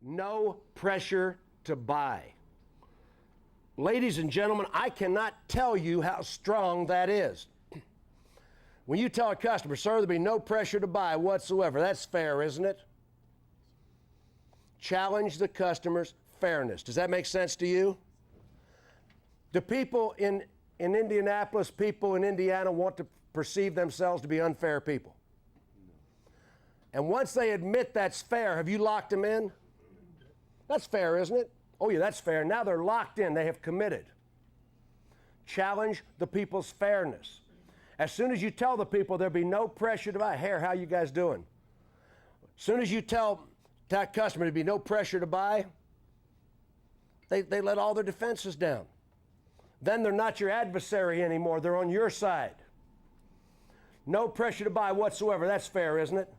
No pressure to buy. Ladies and gentlemen, I cannot tell you how strong that is. When you tell a customer, sir, there'll be no pressure to buy whatsoever, that's fair, isn't it? Challenge the customer's fairness. Does that make sense to you? Do people in Indianapolis, people in Indiana want to perceive themselves to be unfair people? And once they admit that's fair, have you locked them in? That's fair, isn't it? Oh yeah, that's fair. Now they're locked in. They have committed. Challenge the people's fairness. As soon as you tell the people there'll be no pressure to buy, hey, how you guys doing? As soon as you tell that customer there'll be no pressure to buy, they let all their defenses down. Then they're not your adversary anymore. They're on your side. No pressure to buy whatsoever. That's fair, isn't it?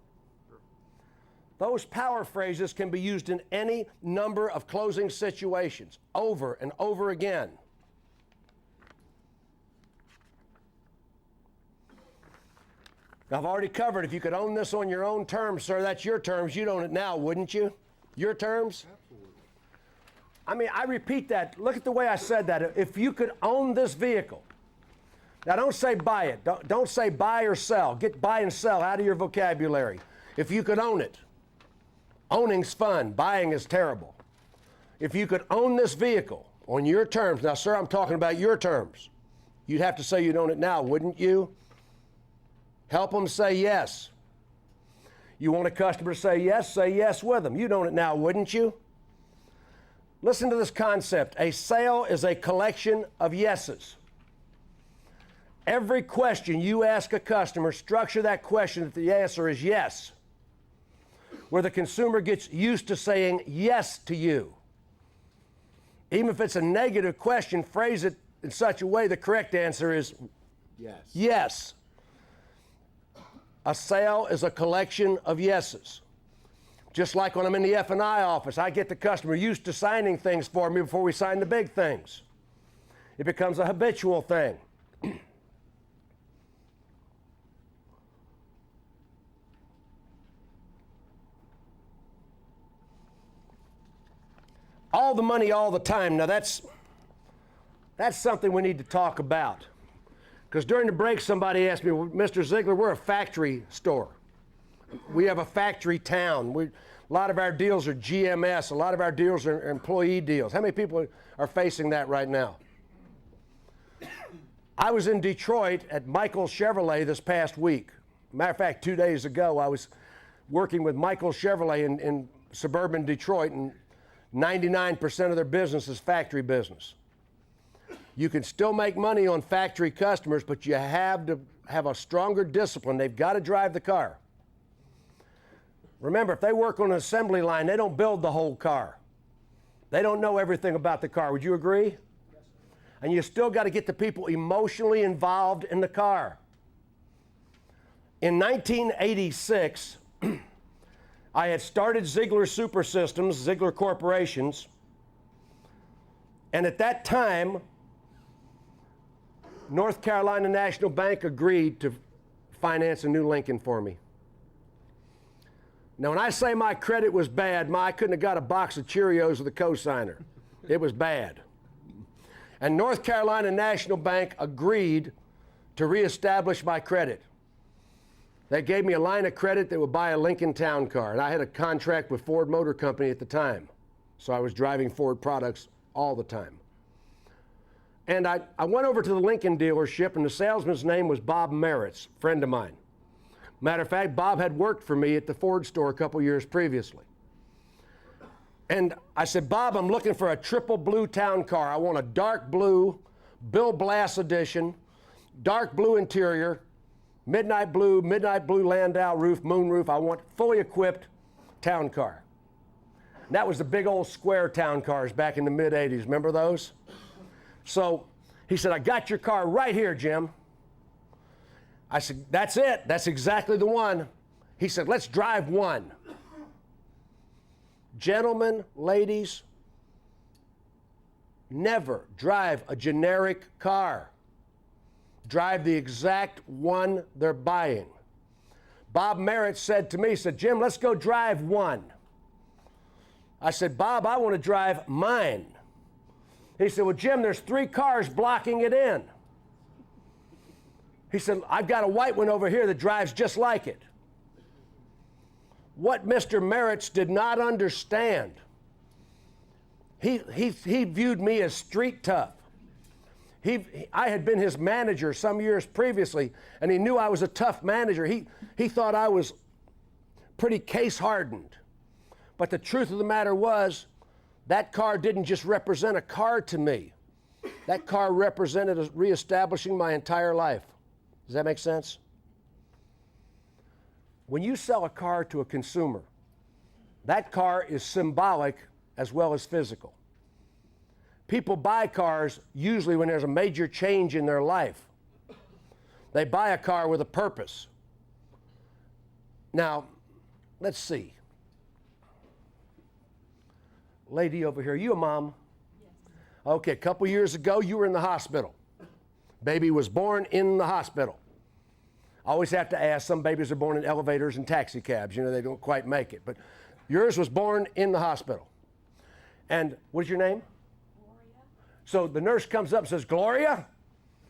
Those power phrases can be used in any number of closing situations, over and over again. Now, I've already covered, if you could own this on your own terms, sir, that's your terms. You'd own it now, wouldn't you? Your terms? Absolutely. I mean, I repeat that. Look at the way I said that. If you could own this vehicle. Now, don't say buy it. Don't say buy or sell. Get buy and sell out of your vocabulary. If you could own it. Owning's fun. Buying is terrible. If you could own this vehicle on your terms. Now, sir, I'm talking about your terms. You'd have to say you'd own it now, wouldn't you? Help them say yes. You want a customer to say yes with them. You'd own it now, wouldn't you? Listen to this concept. A sale is a collection of yeses. Every question you ask a customer, structure that question that the answer is yes, where the consumer gets used to saying yes to you. Even if it's a negative question, phrase it in such a way the correct answer is yes. Yes. A sale is a collection of yeses. Just like when I'm in the F&I office, I get the customer used to signing things for me before we sign the big things. It becomes a habitual thing. All the money all the time. Now that's something we need to talk about. Because during the break, somebody asked me, well, Mr. Ziegler, we're a factory store. We have a factory town. A lot of our deals are GMS. A lot of our deals are employee deals. How many people are facing that right now? I was in Detroit at Michael Chevrolet this past week. Matter of fact, 2 days ago, I was working with Michael Chevrolet in suburban Detroit, and 99% of their business is factory business. You can still make money on factory customers, but you have to have a stronger discipline. They've got to drive the car. Remember, if they work on an assembly line, they don't build the whole car. They don't know everything about the car. Would you agree? Yes, sir. And you still got to get the people emotionally involved in the car. In 1986, I had started Ziegler Super Systems, Ziegler Corporations, and at that time, North Carolina National Bank agreed to finance a new Lincoln for me. Now, when I say my credit was bad, I couldn't have got a box of Cheerios with a cosigner. It was bad. And North Carolina National Bank agreed to reestablish my credit. They gave me a line of credit that would buy a Lincoln Town Car, and I had a contract with Ford Motor Company at the time, so I was driving Ford products all the time. And I went over to the Lincoln dealership, and the salesman's name was Bob Merritt's, a friend of mine. Matter of fact, Bob had worked for me at the Ford store a couple years previously. And I said, Bob, I'm looking for a triple blue town car. I want a dark blue, Bill Blass edition, dark blue interior, midnight blue Landau roof, moon roof. I want fully equipped town car. And that was the big old square town cars back in the mid-'80s. Remember those? So he said, I got your car right here, Jim. I said, that's it. That's exactly the one. He said, let's drive one. Gentlemen, ladies, never drive a generic car. Drive the exact one they're buying. Bob Merritt said to me, he said, Jim, let's go drive one. I said, Bob, I want to drive mine. He said, well, Jim, there's 3 cars blocking it in. He said, I've got a white one over here that drives just like it. What Mr. Merritt's did not understand, he viewed me as street tough. I had been his manager some years previously, and he knew I was a tough manager. He thought I was pretty case hardened. But the truth of the matter was, that car didn't just represent a car to me. That car represented reestablishing my entire life. Does that make sense? When you sell a car to a consumer, that car is symbolic as well as physical. People buy cars usually when there's a major change in their life. They buy a car with a purpose. Now, let's see. Lady over here, you a mom? Yes. Okay, a couple years ago, you were in the hospital. Baby was born in the hospital. I always have to ask, some babies are born in elevators and taxi cabs. You know, they don't quite make it. But yours was born in the hospital. And what's your name? Gloria. So the nurse comes up and says, Gloria,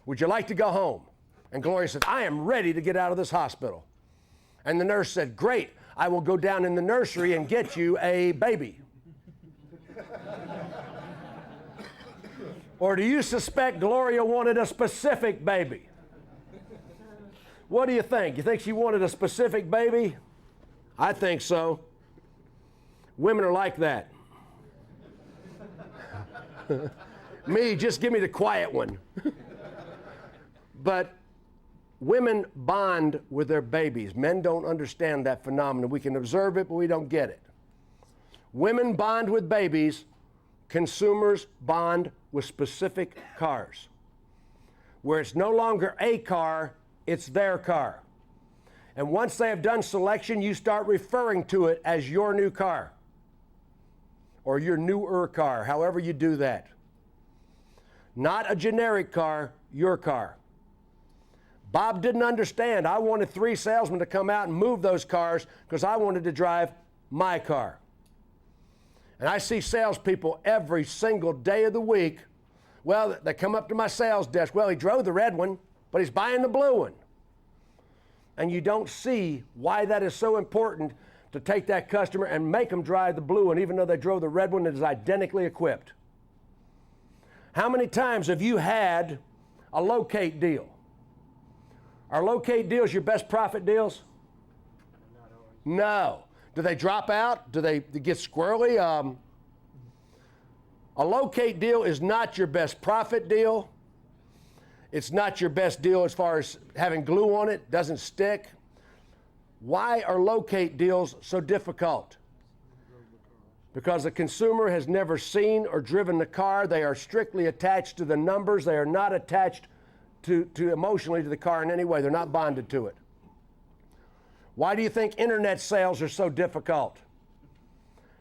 would you like to go home? And Gloria said, I am ready to get out of this hospital. And the nurse said, great, I will go down in the nursery and get you a baby. Or do you suspect Gloria wanted a specific baby? What do you think? You think she wanted a specific baby? I think so. Women are like that. Me, just give me the quiet one. But women bond with their babies. Men don't understand that phenomenon. We can observe it, but we don't get it. Women bond with babies. Consumers bond with specific cars. Where it's no longer a car, it's their car. And once they have done selection, you start referring to it as your new car. Or your newer car, however you do that. Not a generic car, your car. Bob didn't understand. I wanted 3 salesmen to come out and move those cars because I wanted to drive my car. And I see salespeople every single day of the week. Well, they come up to my sales desk. Well, he drove the red one, but he's buying the blue one. And you don't see why that is so important to take that customer and make them drive the blue one, even though they drove the red one that is identically equipped. How many times have you had a locate deal? Are locate deals your best profit deals? No. Do they drop out? Do they get squirrely? A locate deal is not your best profit deal. It's not your best deal as far as having glue on it, doesn't stick. Why are locate deals so difficult? Because the consumer has never seen or driven the car. They are strictly attached to the numbers. They are not attached to emotionally to the car in any way. They're not bonded to it. Why do you think internet sales are so difficult?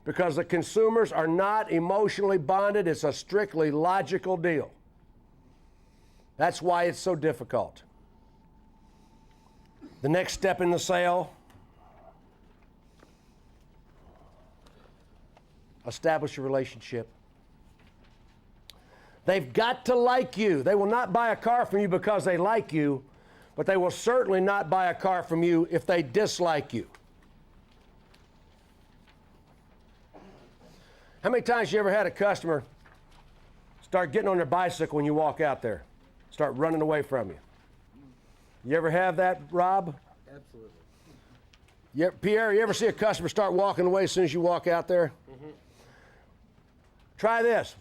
Because the consumers are not emotionally bonded. It's a strictly logical deal. That's why it's so difficult. The next step in the sale, establish a relationship. They've got to like you. They will not buy a car from you because they like you, but they will certainly not buy a car from you if they dislike you. How many times you ever had a customer start getting on their bicycle when you walk out there? Start running away from you? You ever have that, Rob? Absolutely. Pierre, you ever see a customer start walking away as soon as you walk out there? Mm-hmm. Try this.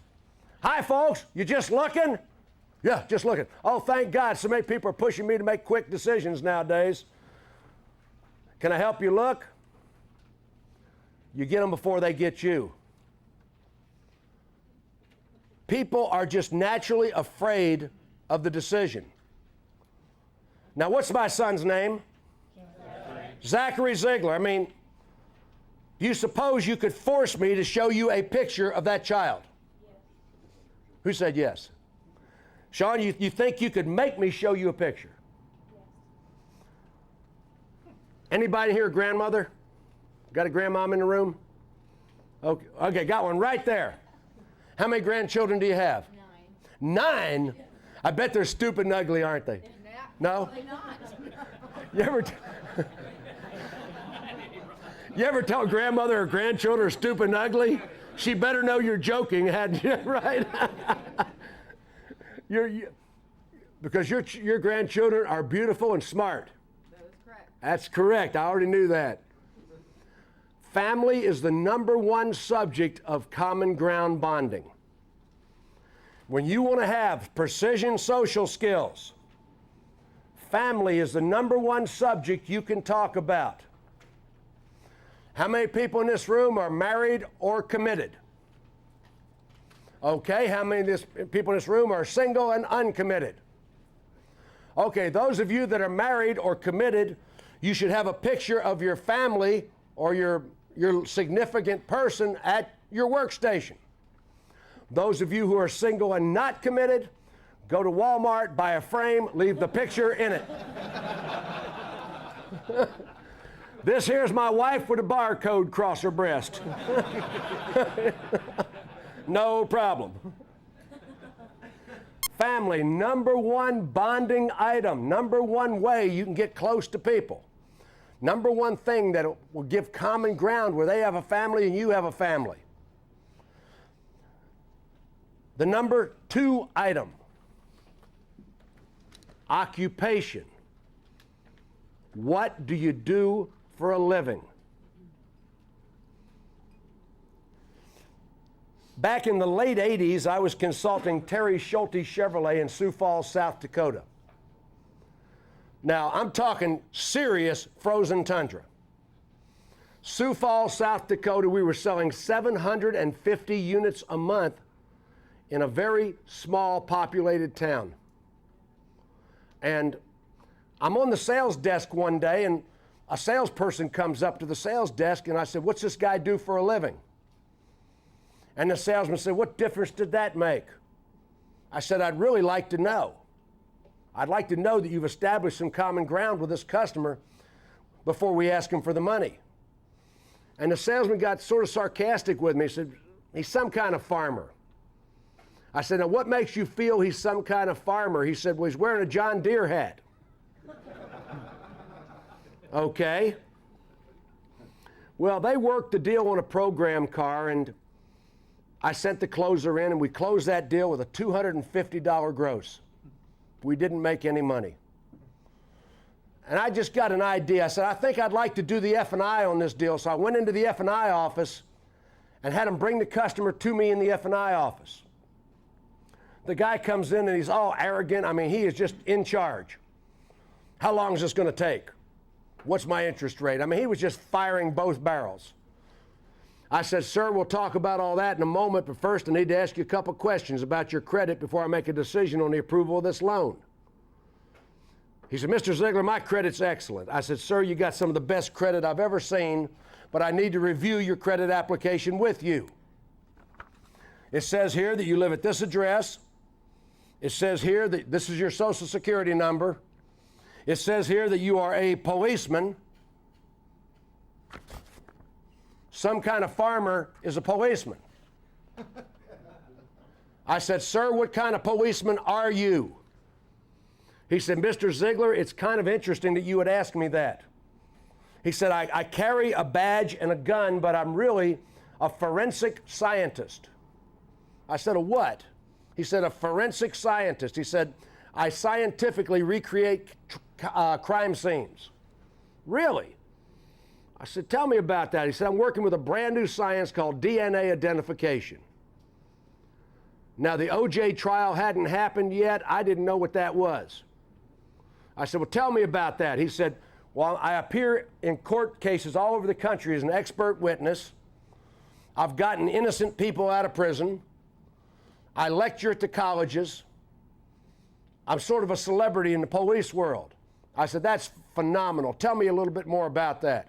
Hi, folks. You just looking? Yeah, just looking. Oh, thank God. So many people are pushing me to make quick decisions nowadays. Can I help you look? You get them before they get you. People are just naturally afraid of the decision. Now, what's my son's name? Zachary Ziegler. I mean, do you suppose you could force me to show you a picture of that child? Yes. Who said yes? Sean, you think you could make me show you a picture? Yes. Anybody here a grandmother? Got a grandmom in the room? Okay, got one right there. How many grandchildren do you have? 9. 9? I bet they're stupid and ugly, aren't they? No? Probably not. You ever, you ever tell grandmother her grandchildren are stupid and ugly? She better know you're joking, hadn't you, right? Because your grandchildren are beautiful and smart. That is correct. That's correct. I already knew that. Family is the #1 subject of common ground bonding. When you want to have precision social skills, family is the #1 subject you can talk about. How many people in this room are married or committed? Okay, how many people in this room are single and uncommitted? Okay, those of you that are married or committed, you should have a picture of your family or your significant person at your workstation. Those of you who are single and not committed, go to Walmart, buy a frame, leave the picture in it. This here's my wife with a barcode across her breast. No problem. Family, #1 bonding item, #1 way you can get close to people. #1 thing that will give common ground where they have a family and you have a family. The #2 item, occupation. What do you do for a living? Back in the late 80s, I was consulting Terry Schulte Chevrolet in Sioux Falls, South Dakota. Now, I'm talking serious frozen tundra. Sioux Falls, South Dakota, we were selling 750 units a month in a very small populated town. And I'm on the sales desk one day, and a salesperson comes up to the sales desk, and I said, "What's this guy do for a living?" And the salesman said, "What difference did that make?" I said, "I'd really like to know. I'd like to know that you've established some common ground with this customer before we ask him for the money." And the salesman got sort of sarcastic with me. He said, "He's some kind of farmer." I said, "Now what makes you feel he's some kind of farmer?" He said, "Well, he's wearing a John Deere hat." Okay. Well, they worked the deal on a program car, and I sent the closer in, and we closed that deal with a $250 gross. We didn't make any money. And I just got an idea. I said, "I think I'd like to do the F&I on this deal." So I went into the F&I office and had him bring the customer to me in the F&I office. The guy comes in and he's all arrogant. I mean, he is just in charge. "How long is this going to take? What's my interest rate?" I mean, he was just firing both barrels. I said, "Sir, we'll talk about all that in a moment, but first I need to ask you a couple questions about your credit before I make a decision on the approval of this loan." He said, "Mr. Ziegler, my credit's excellent." I said, "Sir, you got some of the best credit I've ever seen, but I need to review your credit application with you. It says here that you live at this address. It says here that this is your social security number. It says here that you are a policeman." Some kind of farmer is a policeman. I said, "Sir, what kind of policeman are you?" He said, "Mr. Ziegler, it's kind of interesting that you would ask me that." He said, I carry a badge and a gun, but I'm really a forensic scientist." I said, "A what?" He said, "A forensic scientist." He said, "I scientifically recreate crime scenes." "Really?" I said, "Tell me about that." He said, "I'm working with a brand new science called DNA identification." Now, the OJ trial hadn't happened yet. I didn't know what that was. I said, "Well, tell me about that." He said, "Well, I appear in court cases all over the country as an expert witness. I've gotten innocent people out of prison. I lecture at the colleges. I'm sort of a celebrity in the police world." I said, "That's phenomenal. Tell me a little bit more about that."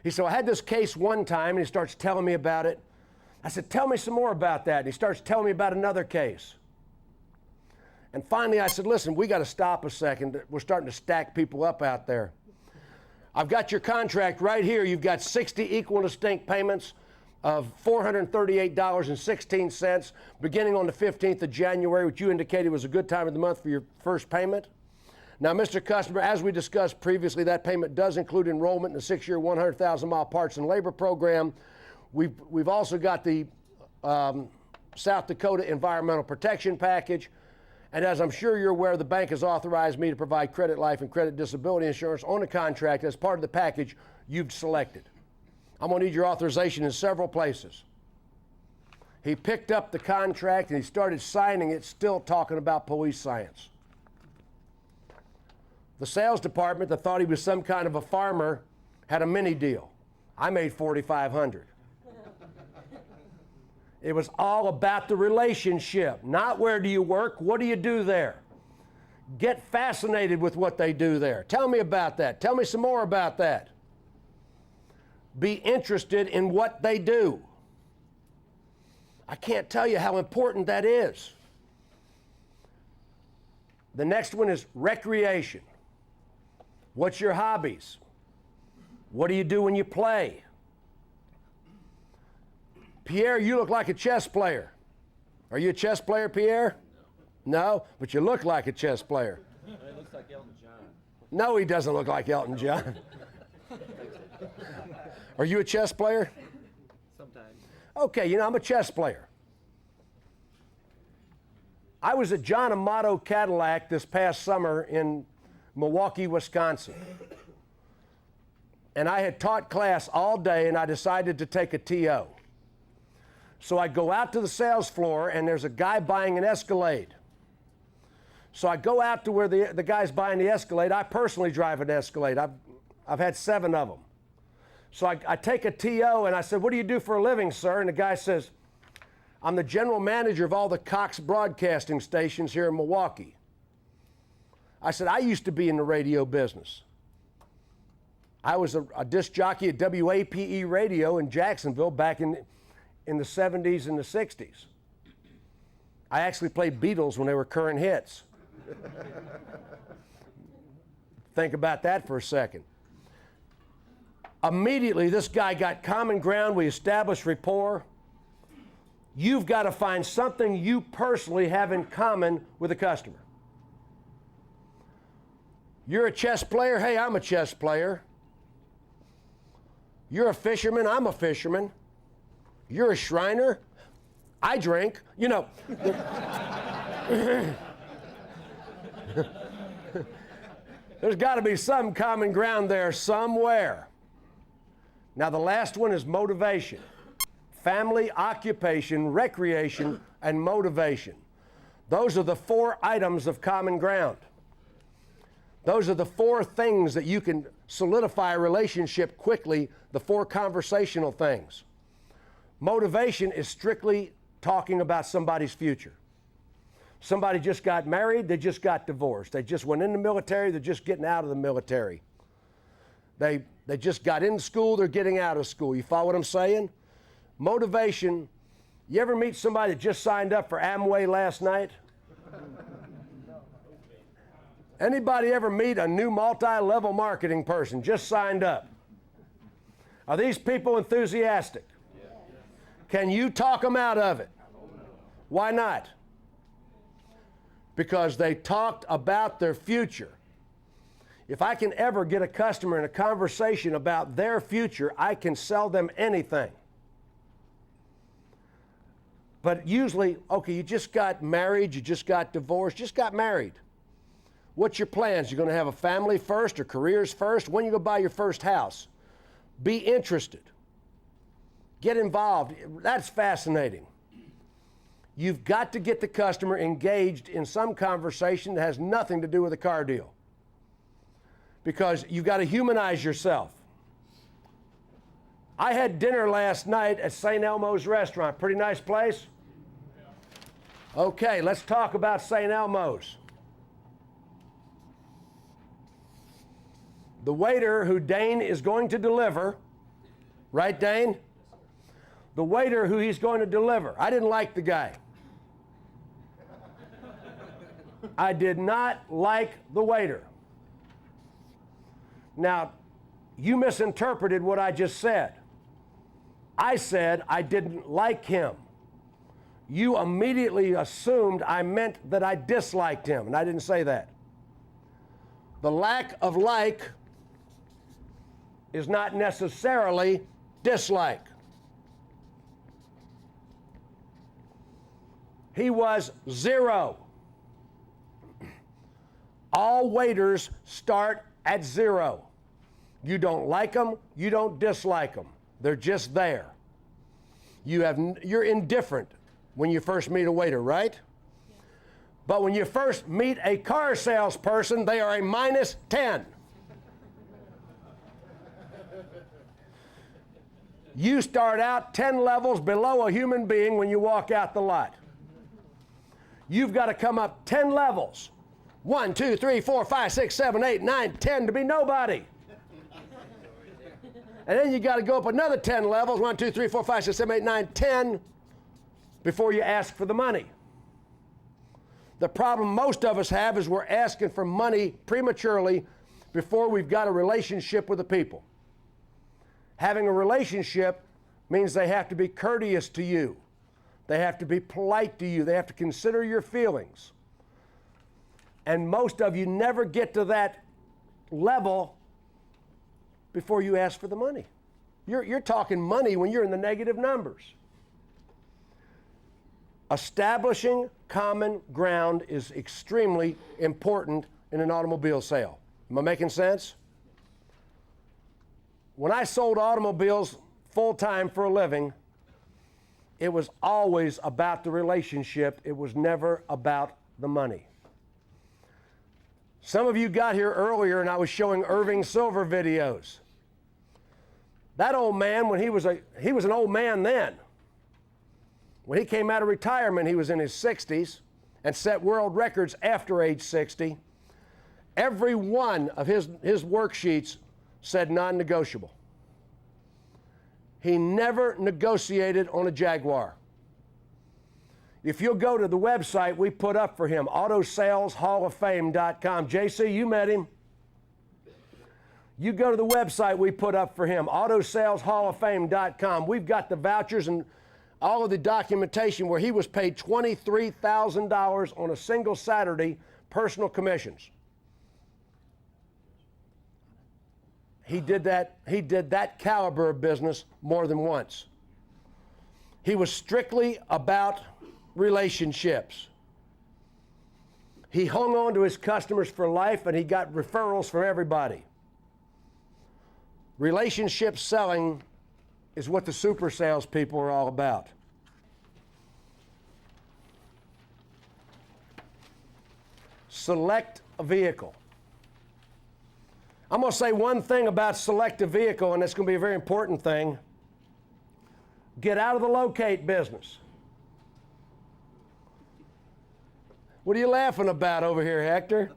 He said, "I had this case one time," and he starts telling me about it. I said, "Tell me some more about that." And he starts telling me about another case. And finally I said, "Listen, we got to stop a second. We're starting to stack people up out there. I've got your contract right here. You've got 60 equal and distinct payments of $438.16 beginning on the 15th of January, which you indicated was a good time of the month for your first payment. Now, Mr. Customer, as we discussed previously, that payment does include enrollment in the 6-year, 100,000-mile parts and labor program. We've also got the South Dakota Environmental Protection Package. And as I'm sure you're aware, the bank has authorized me to provide credit life and credit disability insurance on the contract as part of the package you've selected. I'm going to need your authorization in several places. He picked up the contract and he started signing it, still talking about police science. The sales department that thought he was some kind of a farmer had a mini deal. I made $4,500. It was all about the relationship, not where do you work, what do you do there? Get fascinated with what they do there. Tell me about that. Tell me some more about that. Be interested in what they do. I can't tell you how important that is. The next one is recreation. What's your hobbies? What do you do when you play? Pierre, you look like a chess player. Are you a chess player, Pierre? No, but you look like a chess player. He looks like Elton John. No, he doesn't look like Elton John. Are you a chess player? Sometimes. Okay, you know, I'm a chess player. I was at John Amato Cadillac this past summer in Milwaukee, Wisconsin. And I had taught class all day and I decided to take a TO. So I go out to the sales floor and there's a guy buying an Escalade. So I go out to where the guy's buying the Escalade. I personally drive an Escalade. I've had 7 of them. So I take a TO and I said, "What do you do for a living, sir?" And the guy says, "I'm the general manager of all the Cox broadcasting stations here in Milwaukee." I said, "I used to be in the radio business. I was a disc jockey at WAPE radio in Jacksonville back in the 70s and the 60s. I actually played Beatles when they were current hits." Think about that for a second. Immediately, this guy got common ground. We established rapport. You've got to find something you personally have in common with a customer. You're a chess player? Hey, I'm a chess player. You're a fisherman? I'm a fisherman. You're a Shriner? I drink. You know. There's got to be some common ground there somewhere. Now, the last one is motivation. Family, occupation, recreation, and motivation. Those are the 4 items of common ground. Those are the 4 things that you can solidify a relationship quickly, the 4 conversational things. Motivation is strictly talking about somebody's future. Somebody just got married, they just got divorced. They just went in the military, they're just getting out of the military. They just got in school, they're getting out of school. You follow what I'm saying? Motivation. You ever meet somebody that just signed up for Amway last night? Anybody ever meet a new multi-level marketing person just signed up? Are these people enthusiastic? Can you talk them out of it? Why not? Because they talked about their future. If I can ever get a customer in a conversation about their future, I can sell them anything. But usually, okay, you just got married, you just got divorced, just got married. What's your plans? You're going to have a family first or careers first? When are you going to buy your first house? Be interested. Get involved. That's fascinating. You've got to get the customer engaged in some conversation that has nothing to do with a car deal. Because you've got to humanize yourself. I had dinner last night at St. Elmo's restaurant. Pretty nice place? Okay, let's talk about St. Elmo's. The waiter who Dane is going to deliver, right, Dane? The waiter who he's going to deliver. I didn't like the guy. I did not like the waiter. Now, you misinterpreted what I just said. I said I didn't like him. You immediately assumed I meant that I disliked him, and I didn't say that. The lack of like is not necessarily dislike. He was 0. All waiters start at 0. You don't like them, you don't dislike them. They're just there. You're indifferent when you first meet a waiter, right? Yeah. But when you first meet a car salesperson, they are a -10. You start out 10 levels below a human being when you walk out the lot. You've got to come up 10 levels. 1, 2, 3, 4, 5, 6, 7, 8, 9, 10 to be nobody. And then you got to go up another 10 levels, 1, 2, 3, 4, 5, 6, 7, 8, 9, 10, before you ask for the money. The problem most of us have is we're asking for money prematurely before we've got a relationship with the people. Having a relationship means they have to be courteous to you. They have to be polite to you. They have to consider your feelings. And most of you never get to that level before you ask for the money. You're talking money when you're in the negative numbers. Establishing common ground is extremely important in an automobile sale. Am I making sense? When I sold automobiles full-time for a living, it was always about the relationship. It was never about the money. Some of you got here earlier and I was showing Irving Silver videos. That old man, when he was an old man then. When he came out of retirement, he was in his 60s and set world records after age 60. Every one of his worksheets said non-negotiable. He never negotiated on a Jaguar. If you'll go to the website we put up for him, autosaleshalloffame.com. JC, you met him. You go to the website we put up for him, autosaleshalloffame.com. We've got the vouchers and all of the documentation where he was paid $23,000 on a single Saturday, personal commissions. He did that caliber of business more than once. He was strictly about relationships. He hung on to his customers for life and he got referrals from everybody. Relationship selling is what the super salespeople are all about. Select a vehicle. I'm going to say one thing about select a vehicle, and it's going to be a very important thing. Get out of the locate business. What are you laughing about over here, Hector?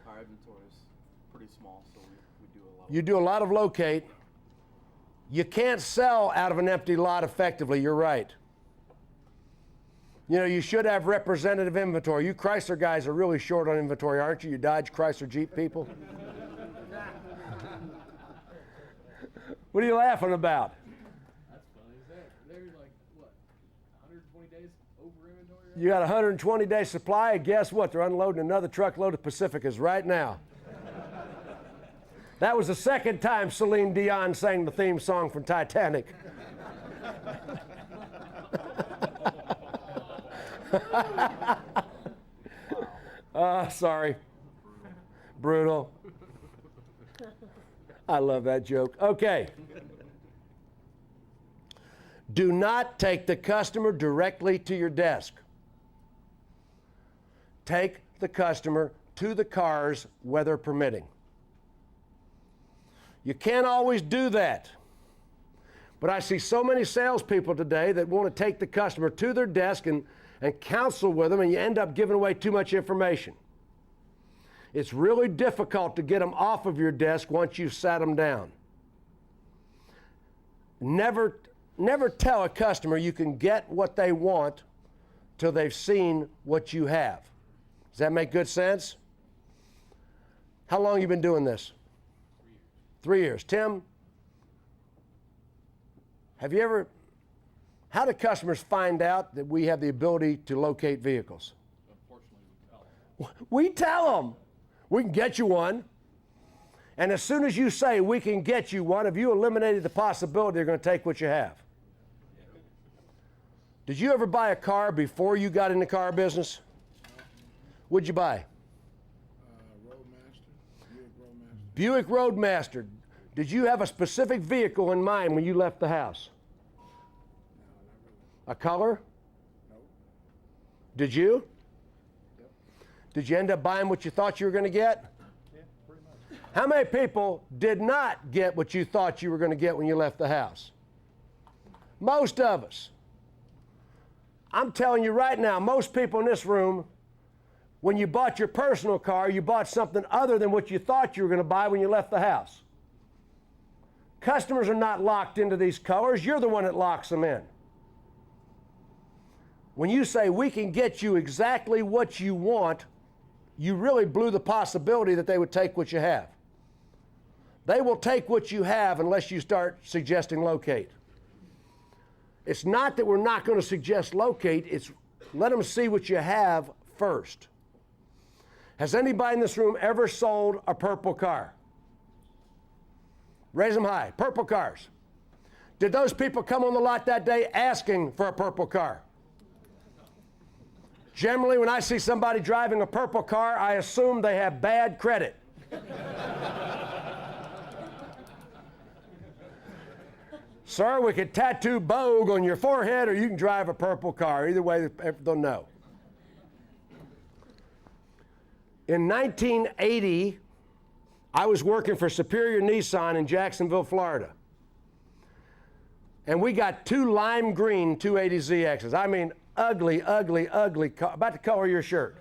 Our inventory is pretty small, so we do a lot. You do a lot of locate. You can't sell out of an empty lot effectively, you're right. You know, you should have representative inventory. You Chrysler guys are really short on inventory, aren't you? You Dodge, Chrysler, Jeep people. What are you laughing about? That's funny. They're like, what, 120 days over inventory? Right? You got a 120-day supply, and guess what? They're unloading another truckload of Pacificas right now. That was the second time Celine Dion sang the theme song from Titanic. Sorry. Brutal. I love that joke. Okay. Do not take the customer directly to your desk. Take the customer to the cars, weather permitting. You can't always do that. But I see so many salespeople today that want to take the customer to their desk and counsel with them, and you end up giving away too much information. It's really difficult to get them off of your desk once you've sat them down. Never tell a customer you can get what they want till they've seen what you have. Does that make good sense? How long have you been doing this? 3 years. 3 years. Tim? Have you ever, how do customers find out that we have the ability to locate vehicles? Unfortunately, we tell them. We tell them, we can get you one. And as soon as you say we can get you one, have you eliminated the possibility they're going to take what you have? Did you ever buy a car before you got in the car business? What'd you buy? Roadmaster, Buick Roadmaster. Did you have a specific vehicle in mind when you left the house? A color? Nope. Did you? Yep. Did you end up buying what you thought you were going to get? Yeah, pretty much. How many people did not get what you thought you were going to get when you left the house? Most of us. I'm telling you right now, most people in this room, when you bought your personal car, you bought something other than what you thought you were going to buy when you left the house. Customers are not locked into these colors. You're the one that locks them in. When you say we can get you exactly what you want, you really blew the possibility that they would take what you have. They will take what you have unless you start suggesting locate. It's not that we're not going to suggest locate, it's let them see what you have first. Has anybody in this room ever sold a purple car? Raise them high. Purple cars. Did those people come on the lot that day asking for a purple car? Generally, when I see somebody driving a purple car, I assume they have bad credit. Sir, we could tattoo Bogue on your forehead or you can drive a purple car. Either way, they'll know. In 1980, I was working for Superior Nissan in Jacksonville, Florida. And we got two lime green 280ZXs. I mean, ugly, ugly, ugly car. About the color of your shirt.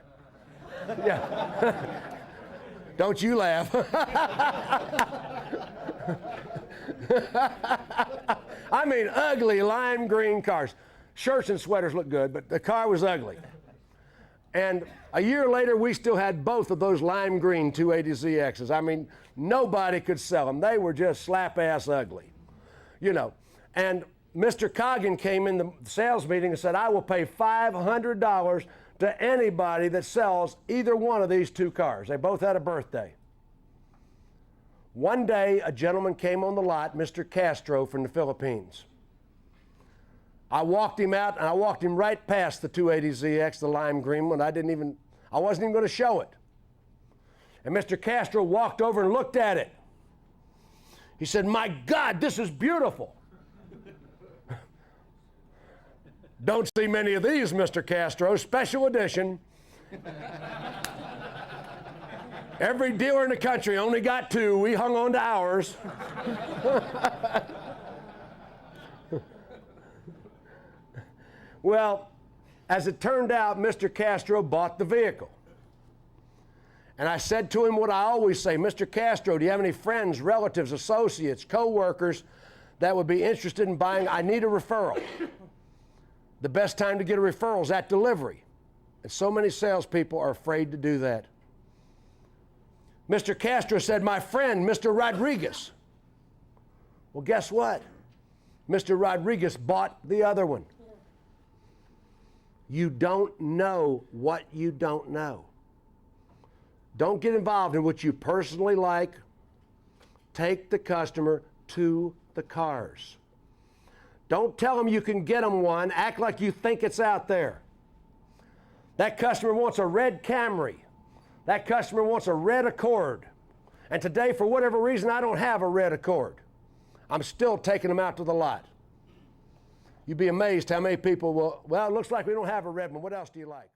Yeah. Don't you laugh. I mean, ugly lime green cars. Shirts and sweaters look good, but the car was ugly. And a year later, we still had both of those lime green 280ZXs. I mean, nobody could sell them. They were just slap-ass ugly, you know. And Mr. Coggin came in the sales meeting and said, I will pay $500 to anybody that sells either one of these two cars. They both had a birthday. One day, a gentleman came on the lot, Mr. Castro from the Philippines. I walked him out, and I walked him right past the 280ZX, the lime green one. I wasn't even going to show it. And Mr. Castro walked over and looked at it. He said, my God, this is beautiful. Don't see many of these, Mr. Castro, special edition. Every dealer in the country only got two. We hung on to ours. Well, as it turned out, Mr. Castro bought the vehicle. And I said to him what I always say, Mr. Castro, do you have any friends, relatives, associates, co-workers that would be interested in buying? I need a referral. The best time to get a referral is at delivery. And so many salespeople are afraid to do that. Mr. Castro said, my friend, Mr. Rodriguez. Well, guess what? Mr. Rodriguez bought the other one. You don't know what you don't know. Don't get involved in what you personally like. Take the customer to the cars. Don't tell them you can get them one. Act like you think it's out there. That customer wants a red Camry. That customer wants a red Accord. And today, for whatever reason, I don't have a red Accord. I'm still taking them out to the lot. You'd be amazed how many people will, well, it looks like we don't have a red one. What else do you like?